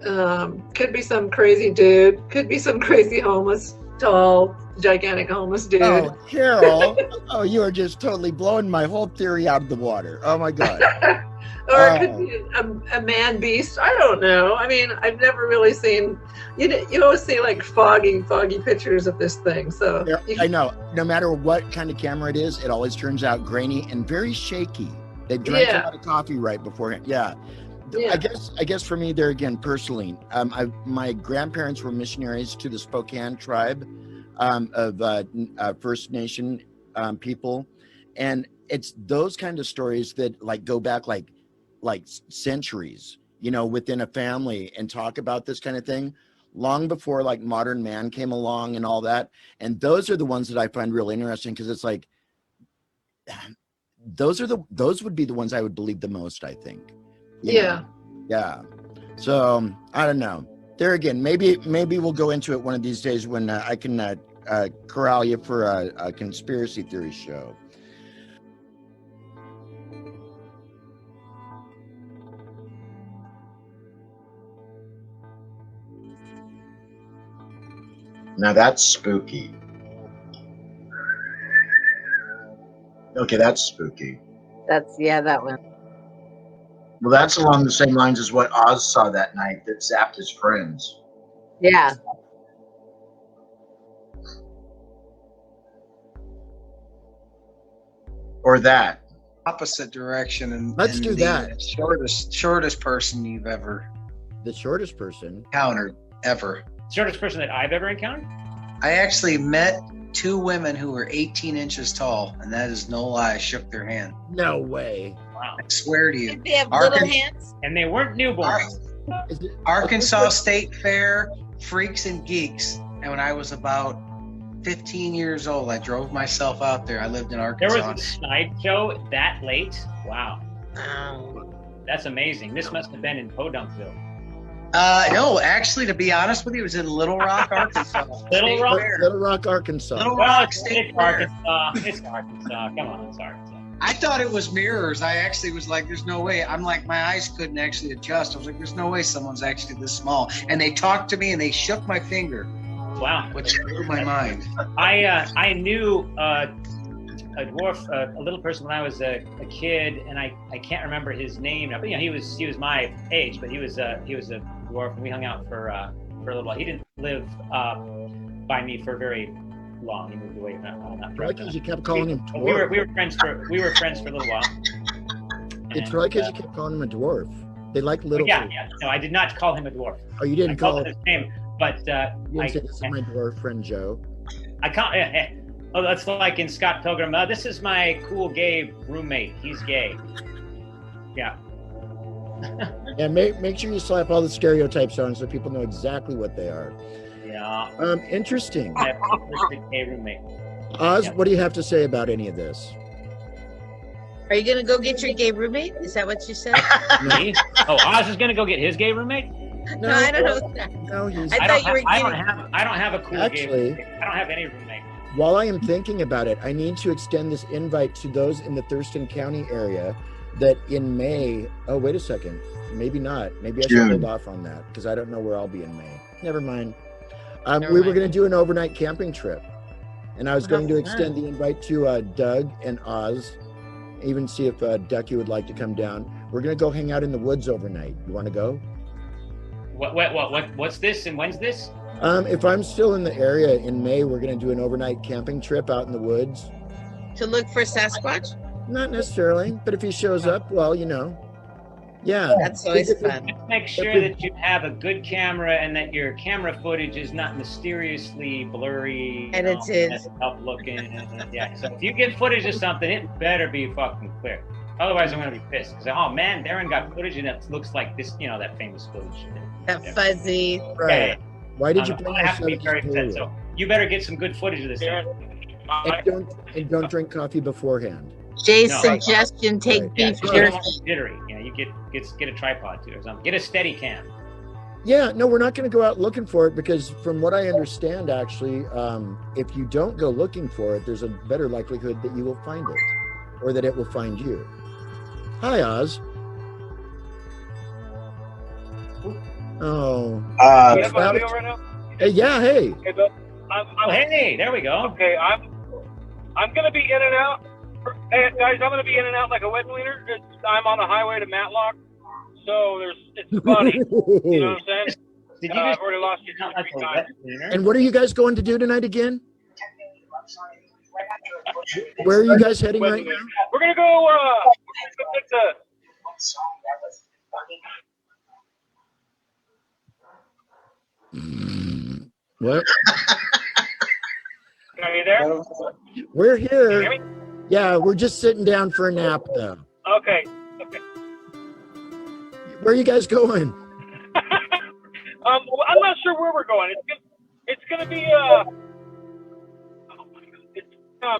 Could be some crazy dude. Could be some crazy homeless, tall, gigantic homeless dude. Oh, Carol. Oh, you are just totally blowing my whole theory out of the water. Oh my God. Or it could be a man beast. I don't know. I mean, I've never really seen. You always see like foggy pictures of this thing. So I know. No matter what kind of camera it is, it always turns out grainy and very shaky. They drank a lot of coffee right beforehand. Yeah. I guess for me there again, personally, my grandparents were missionaries to the Spokane tribe of First Nation people, and it's those kind of stories that like go back like centuries, within a family, and talk about this kind of thing long before like modern man came along and all that. And those are the ones that I find real interesting, because it's like those would be the ones I would believe the most, I think. Yeah. So I don't know. There again, maybe we'll go into it one of these days when I can corral you for a conspiracy theory show. Now that's spooky. Okay, that's spooky. That one. Well, that's along the same lines as what Oz saw that night that zapped his friends. Yeah. Or that. Opposite direction, and let's do that. Shortest person you've ever. The shortest person encountered ever. Shortest person that I've ever encountered? I actually met two women who were 18 inches tall, and that is no lie. I shook their hand. No way. Wow. I swear to you. Did they have little hands? And they weren't newborns. Arkansas State Fair, Freaks and Geeks. And when I was about 15 years old, I drove myself out there. I lived in Arkansas. There was a sideshow that late? Wow. That's amazing. This must have been in Podunkville. No, actually, to be honest with you, it was in Little Rock, Arkansas. Little Rock, Arkansas. Little Rock State It's Arkansas. It's Arkansas. Come on, it's Arkansas. I thought it was mirrors. I actually was like, there's no way. I'm like, my eyes couldn't actually adjust. I was like, there's no way someone's actually this small. And they talked to me and they shook my finger. Wow. Which blew my mind. I knew a dwarf, a little person when I was a kid, and I can't remember his name now. But he was my age, but he was a dwarf, and we hung out for a little while. He didn't live by me for very long. He moved away. Not right, because you kept calling him dwarf. We were friends for a little while. It's right because you kept calling him a dwarf. They like little. Yeah. No, I did not call him a dwarf. Oh, you didn't call him his name, but you didn't say, this is my dwarf friend Joe. I can't. Oh, that's like in Scott Pilgrim. This is my cool gay roommate. He's gay. Yeah. And make sure you slap all the stereotypes on so people know exactly what they are. Yeah. Interesting. I have a gay roommate. Oz, what do you have to say about any of this? Are you gonna go get your gay roommate? Is that what you said? Me? Oh, Oz is gonna go get his gay roommate? No, I don't know. No, he's. I don't have a cool gay roommate. I don't have any roommate. While I am thinking about it, I need to extend this invite to those in the Thurston County area that in May. Oh, wait a second. Maybe not. Maybe I should hold off on that because I don't know where I'll be in May. Never mind. We were going to do an overnight camping trip. And I was going to extend the invite to Doug and Oz, even see if Duckie would like to come down. We're going to go hang out in the woods overnight. You want to go? What's this and when's this? If I'm still in the area in May, we're going to do an overnight camping trip out in the woods. To look for Sasquatch? Not necessarily, but if he shows up, well, you know. Yeah. That's always fun. Make sure that you have a good camera and that your camera footage is not mysteriously blurry. Edited. Up looking. Yeah. So if you get footage of something, it better be fucking clear. Otherwise, I'm going to be pissed. Because, oh man, Darren got footage and it looks like this, you know, that famous footage. That fuzzy. Right. Yeah. Why did you bring I have to be very upset. material? So you better get some good footage of this. And don't drink coffee beforehand. Jay's suggestion: take beef jerky. Jittery. You know, you get a tripod too or something. Get a steady cam. Yeah, no, we're not going to go out looking for it because from what I understand, actually, if you don't go looking for it, there's a better likelihood that you will find it or that it will find you. Hi, Oz. Oh. you have my audio right now? Hey, yeah, hey. Okay, but hey, there we go. Okay, I'm gonna be in and out. Hey, guys, I'm gonna be in and out like a wet cleaner. I'm on the highway to Matlock, so it's funny. You know what I'm saying? Did you I've already lost you 3 times. And what are you guys going to do tonight again? Where are you guys heading right now? We're gonna go. Take the. What? Are you there? We're Can you here. hear me? Yeah, we're just sitting down for a nap, though. Okay. Okay. Where are you guys going? Well, I'm not sure where we're going. It's gonna be up around, I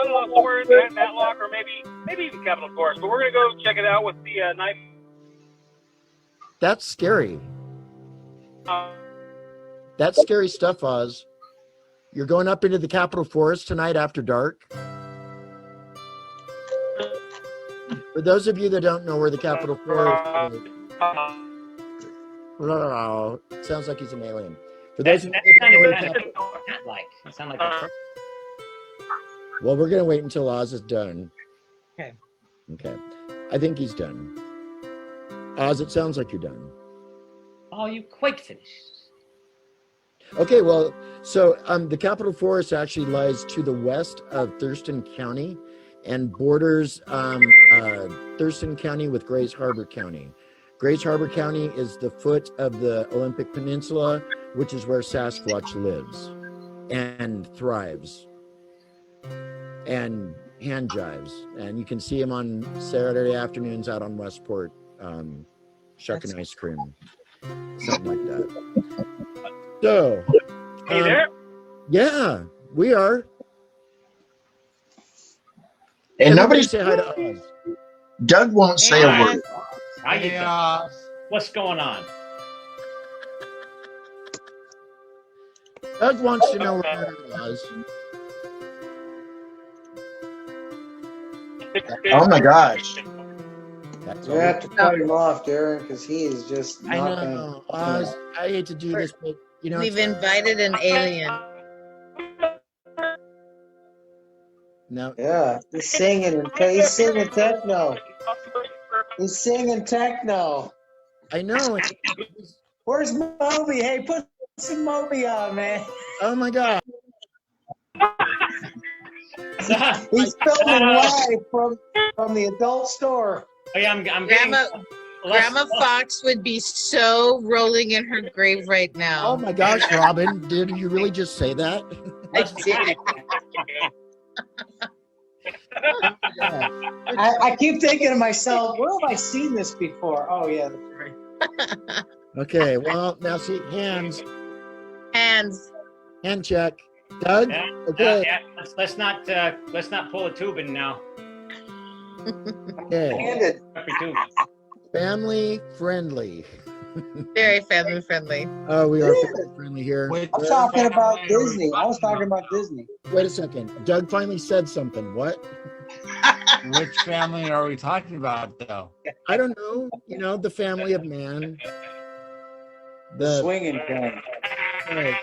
don't know, somewhere in Matlock or maybe even Capitol Forest. But we're gonna go check it out with the night. That's scary. That's scary stuff, Oz. You're going up into the Capitol Forest tonight after dark? For those of you that don't know where the Capitol Forest is, sounds like he's an alien. For those of you that don't know where the Capitol... Well, we're going to wait until Oz is done. Okay. Okay. I think he's done. Oz, it sounds like you're done. Oh, you quite finished. Okay, well, so the Capitol Forest actually lies to the west of Thurston County and borders Thurston County with Grays Harbor County. Grays Harbor County is the foot of the Olympic Peninsula, which is where Sasquatch lives and thrives and hand jives. And you can see him on Saturday afternoons out on Westport, shucking ice cream, something like that. So, Are you there? Yeah, we are. And nobody say hi to Oz. Doug won't say a word. What's going on? Doug wants to know where Oz. Oh my gosh. That's You have to cut him off, Darren, because he is just not I gonna- know, Oz. I hate to do this, but you know, We've invited an alien. no. Yeah, he's singing techno. He's singing techno. I know. Where's Moby? Hey, put some Moby on, man. Oh my God. He's filming live from the adult store. Oh, yeah, I'm Grandma Fox would be so rolling in her grave right now. Oh my gosh, Robin, did you really just say that? I did. I keep thinking to myself, where have I seen this before? Oh yeah, that's right. Okay, well now see hands. Hand check. Doug. Okay. Yeah, let's not pull a tubing now. Okay. Family friendly. Very family friendly. Oh, we are family friendly here. I'm talking about Disney. I was talking about Disney. Wait a second. Doug finally said something. What? Which family are we talking about, though? I don't know. You know, the family of man. The swinging family. Right.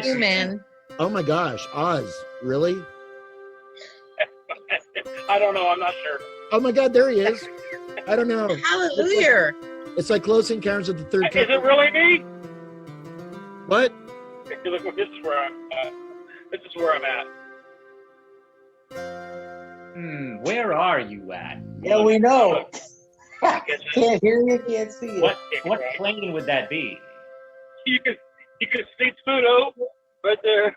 Two men. Oh my gosh, Oz, really? I don't know. I'm not sure. Oh my God, there he is. I don't know. Hallelujah. It's like Close Encounters of the Third Is Kind. it really me? What? This is where I'm at. This is where I'm at. Where are you at? Yeah, we know. Can't hear you, can't see you. What plane would that be? You can see Pluto right there.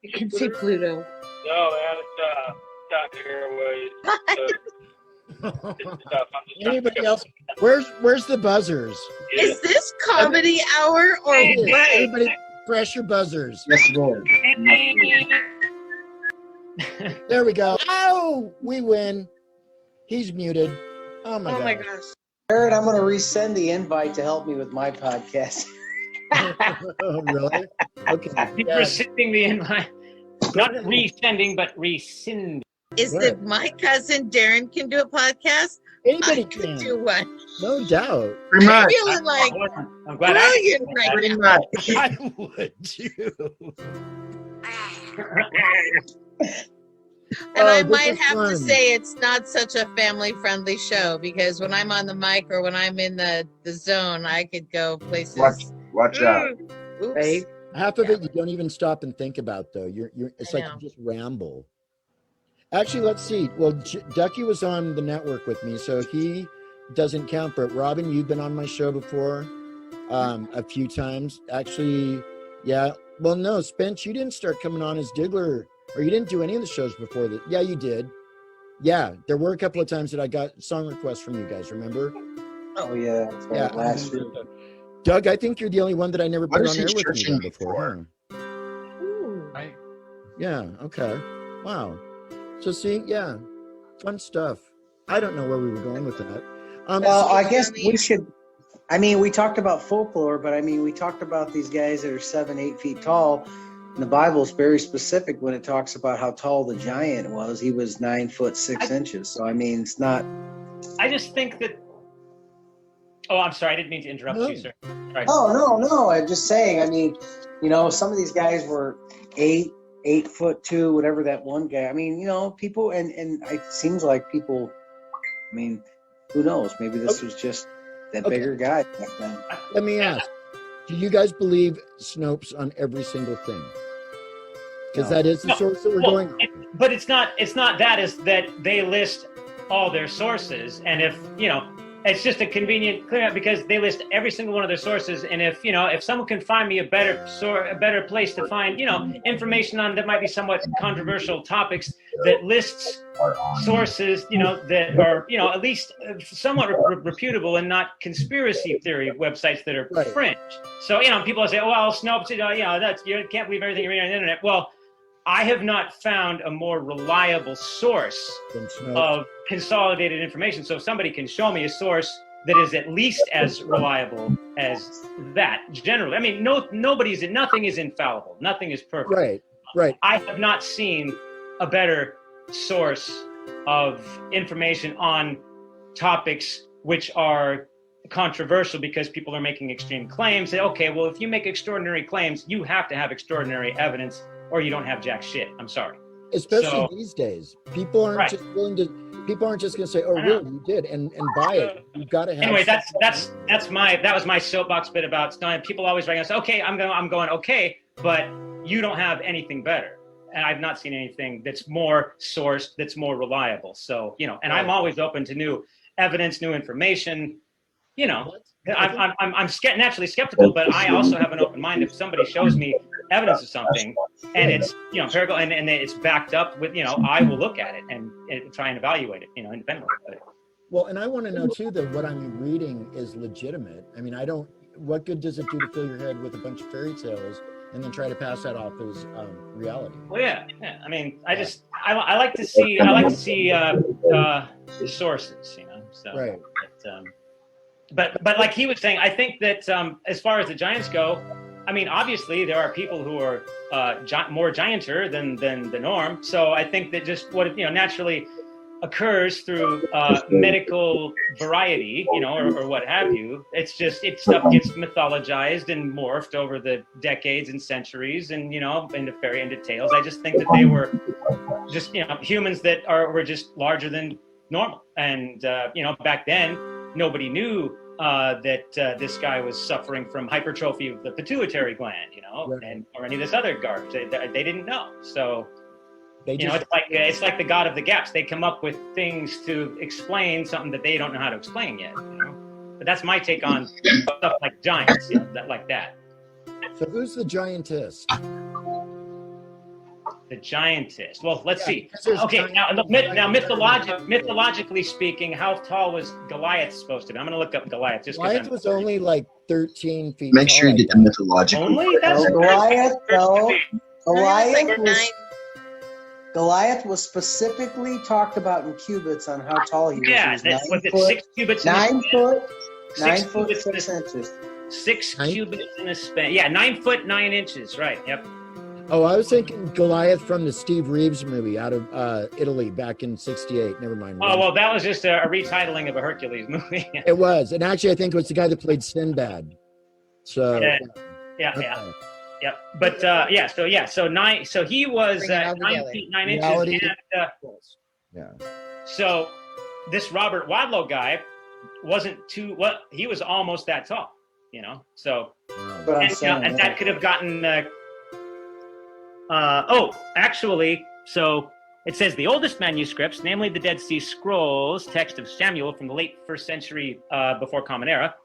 You can see Pluto. No, man, it's down here. Anybody else? Where's the buzzers? Is this comedy hour or what? Everybody, press your buzzers. Yes, Lord. There we go. Oh, we win. He's muted. Oh my gosh. Jared, I'm going to resend the invite to help me with my podcast. Oh, really? Okay. You're rescinding the invite. Not resending, but rescinding. Is that my cousin Darren can do a podcast? Anybody I could can. do one. No doubt. Pretty I'm much. feeling like I'm glad brilliant right Pretty now. much. I would too. And I this might is have to fun. say it's not such a family-friendly show because when I'm on the mic or when I'm in the zone, I could go places. Watch out. Oops. Right? Half of it you don't even stop and think about though. You're it's I like know. you just ramble. Actually, let's see. Well, Duckie was on the network with me, so he doesn't count. But Robin, you've been on my show before a few times. Actually, yeah. Well, no, Spence, you didn't start coming on as Diggler, or you didn't do any of the shows before that. Yeah, you did. Yeah, there were a couple of times that I got song requests from you guys. Remember? Oh, yeah. That's right. Yeah. Last year. Doug, I think you're the only one that I never What put is on he air with me searching before. Huh? Right. Yeah. Okay. Wow. So see, yeah, fun stuff. I don't know where we were going with that. Well, I guess we should. I mean, we talked about folklore, but I mean, we talked about these guys that are 7-8 feet tall. And the Bible is very specific when it talks about how tall the giant was. He was 9 foot 6 inches. So I mean, it's not. I just think that. Oh, I'm sorry. I didn't mean to interrupt you, sir. Right. Oh no! I'm just saying. I mean, you know, some of these guys were 8'2", whatever that one guy. I mean, you know, people, and it seems like people. I mean, who knows? Maybe this was just that bigger guy back then. Let me ask: do you guys believe Snopes on every single thing? Because that is the source that we're going on. But it's not that. Is that they list all their sources, and if you know. It's just a convenient clear up because they list every single one of their sources, and if someone can find me a better place to find information on that might be somewhat controversial topics that lists sources that are at least somewhat reputable and not conspiracy theory websites that are fringe. So people say, oh well, Snopes, that's you can't believe everything you read on the internet. Well, I have not found a more reliable source of consolidated information. So if somebody can show me a source that is at least as reliable as that, generally, I mean, nothing is infallible. Nothing is perfect. Right. I have not seen a better source of information on topics which are controversial because people are making extreme claims. Say, okay, well, if you make extraordinary claims, you have to have extraordinary evidence or you don't have jack shit. I'm sorry. Especially these days, people aren't just willing to. People aren't just going to say, "Oh, really? You did," and buy it. You've got to have. Anyway, that was my soapbox bit about Stein. People always write and say, "Okay, I'm going okay," but you don't have anything better, and I've not seen anything that's more sourced, that's more reliable. So and I'm always open to new evidence, new information. I'm naturally skeptical, but I also have an open mind. If somebody shows me evidence of something and it's empirical and it's backed up with I will look at it and try and evaluate it independently. Well, and I want to know too that what I'm reading is legitimate. I mean, what good does it do to fill your head with a bunch of fairy tales and then try to pass that off as reality? Well, yeah. I mean, I like to see the sources, So, right. But like he was saying, I think that as far as the giants go, I mean, obviously there are people who are more gianter than the norm. So I think that just naturally, occurs through medical variety, you know, or what have you. It's just stuff gets mythologized and morphed over the decades and centuries, and you know, into tales. I just think that they were just, you know, humans that were just larger than normal, and you know, back then nobody knew that this guy was suffering from hypertrophy of the pituitary gland, you know, and or any of this other garbage. They didn't know. So, you know, it's like the God of the gaps. They come up with things to explain something that they don't know how to explain yet. You know? But that's my take on stuff like giants, you know, like that. So who's the giantess? The giantess. Well, let's see. Okay, now mythologically speaking, how tall was Goliath supposed to be? I'm going to look up Goliath. Goliath was only like 13 feet. Make sure you get the mythological. Only? That's Goliath was specifically talked about in cubits on how tall he was. Yeah, was it 6 cubits? 9 foot, 6 foot 6 inches. 6 cubits in a span. Yeah, 9 foot 9 inches. Right. Yep. Oh, I was thinking Goliath from the Steve Reeves movie out of Italy back in '68. Never mind. Oh, well, that was just a retitling of a Hercules movie. It was. And actually, I think it was the guy that played Sinbad. So, yeah. But, so he was 9 feet 9 inches. And, so this Robert Wadlow guy wasn't he was almost that tall, you know? So, and that could have gotten... actually, so it says the oldest manuscripts, namely the Dead Sea Scrolls, text of Samuel from the late 1st century before Common Era,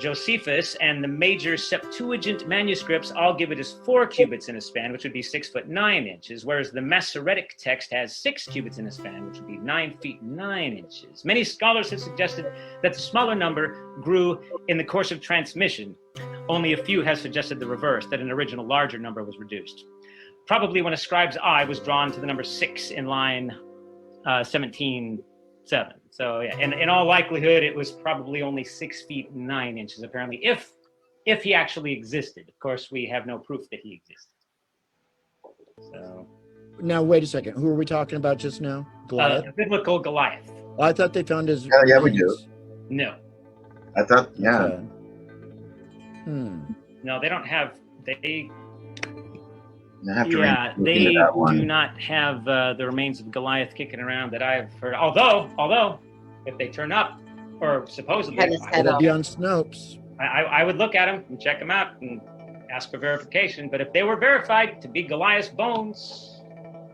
Josephus, and the major Septuagint manuscripts all give it as 4 cubits in a span, which would be 6 foot 9 inches, whereas the Masoretic text has 6 cubits in a span, which would be 9 feet 9 inches. Many scholars have suggested that the smaller number grew in the course of transmission. Only a few have suggested the reverse, that an original larger number was reduced. Probably when a scribe's eye was drawn to the number 6 in line 17:7. So yeah, and in all likelihood, it was probably only 6 feet 9 inches, apparently, if he actually existed. Of course, we have no proof that he existed. So now, wait a second. Who are we talking about just now? Goliath? Biblical Goliath. I thought they found his... Oh, yeah, we do. No. I thought, yeah. Okay. No, they don't have... They do not have the remains of Goliath kicking around that I've heard. Although, if they turn up, or supposedly, it'll be on Snopes. I would look at them and check them out and ask for verification. But if they were verified to be Goliath's bones,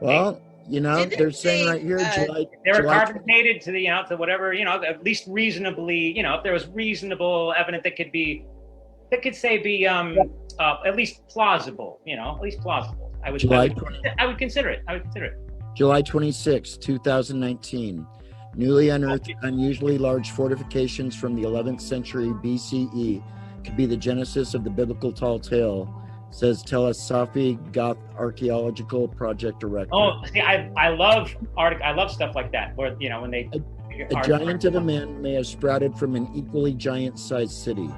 well, you know, they're saying right here, they were carbonated to the, you know, to whatever, you know, at least reasonably, you know, if there was reasonable evidence that could be. That could say be at least plausible, you know, at least plausible. I would consider it. July 26, 2019. Newly unearthed unusually large fortifications from the 11th century BCE could be the genesis of the biblical tall tale, says Telesafi Goth Archaeological Project Director. Oh, see, I love stuff like that, where, you know, when they... A giant of a man may have sprouted from an equally giant-sized city.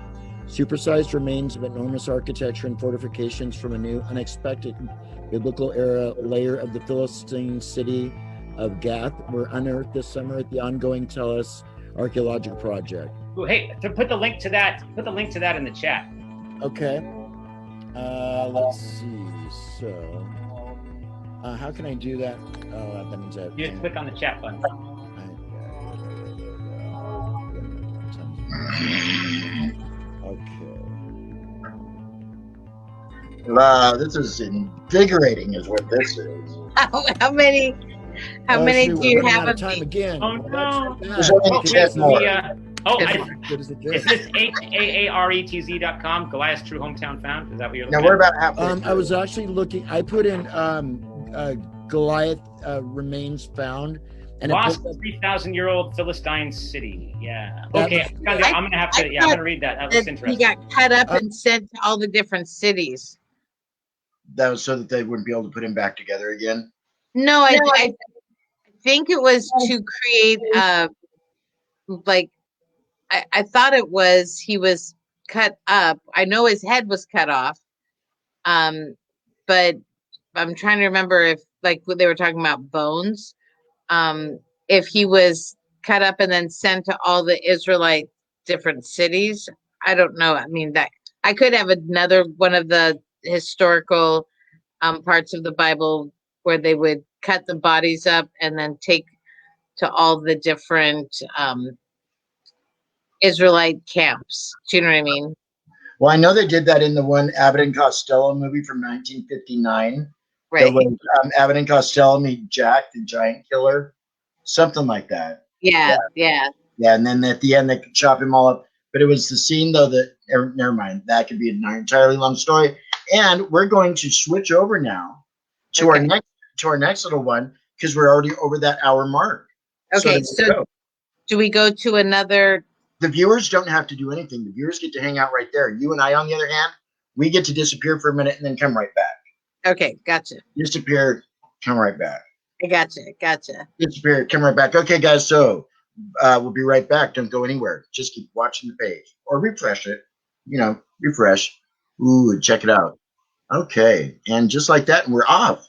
Supersized remains of enormous architecture and fortifications from a new, unexpected biblical era layer of the Philistine city of Gath were unearthed this summer at the ongoing Tellus archaeological project. Ooh, hey, put the link to that. Put the link to that in the chat. Okay. Let's see. So, how can I do that? Oh, that means that. You just click on the chat button. Okay. This is invigorating, is what this is. How many do you have of time again? Oh no! There's only 10 more. Is this HAARETZ.com? Goliath's True Hometown Found? Is that what you're looking at? No, we're about halfway. I was actually looking. I put in Goliath remains found. And lost 3,000-year-old Philistine city. Yeah. Okay. I'm gonna have to. Yeah, I'm gonna read that. That looks interesting. He got cut up and sent to all the different cities. That was so that they wouldn't be able to put him back together again. No, I think it was to create I thought it was he was cut up. I know his head was cut off. But I'm trying to remember if like they were talking about bones. if he was cut up and then sent to all the Israelite different cities. I don't know. I mean, that I could have another one of the historical parts of the Bible where they would cut the bodies up and then take to all the different Israelite camps. Do you know what I mean? Well, I know they did that in the one Abbott and Costello movie from 1959. Right. That was Abbott and Costello meet Jack, the giant killer, something like that. Yeah, yeah. Yeah, and then at the end they could chop him all up. But it was the scene though that never mind. That could be an entirely long story. And we're going to switch over now to our next little one because we're already over that hour mark. Okay, so do we go to another? The viewers don't have to do anything. The viewers get to hang out right there. You and I, on the other hand, we get to disappear for a minute and then come right back. Okay, gotcha. Disappear, come right back. I gotcha. Disappear, come right back. Okay, guys, so we'll be right back. Don't go anywhere. Just keep watching the page or refresh it. You know, refresh. Ooh, check it out. Okay, and just like that, we're off.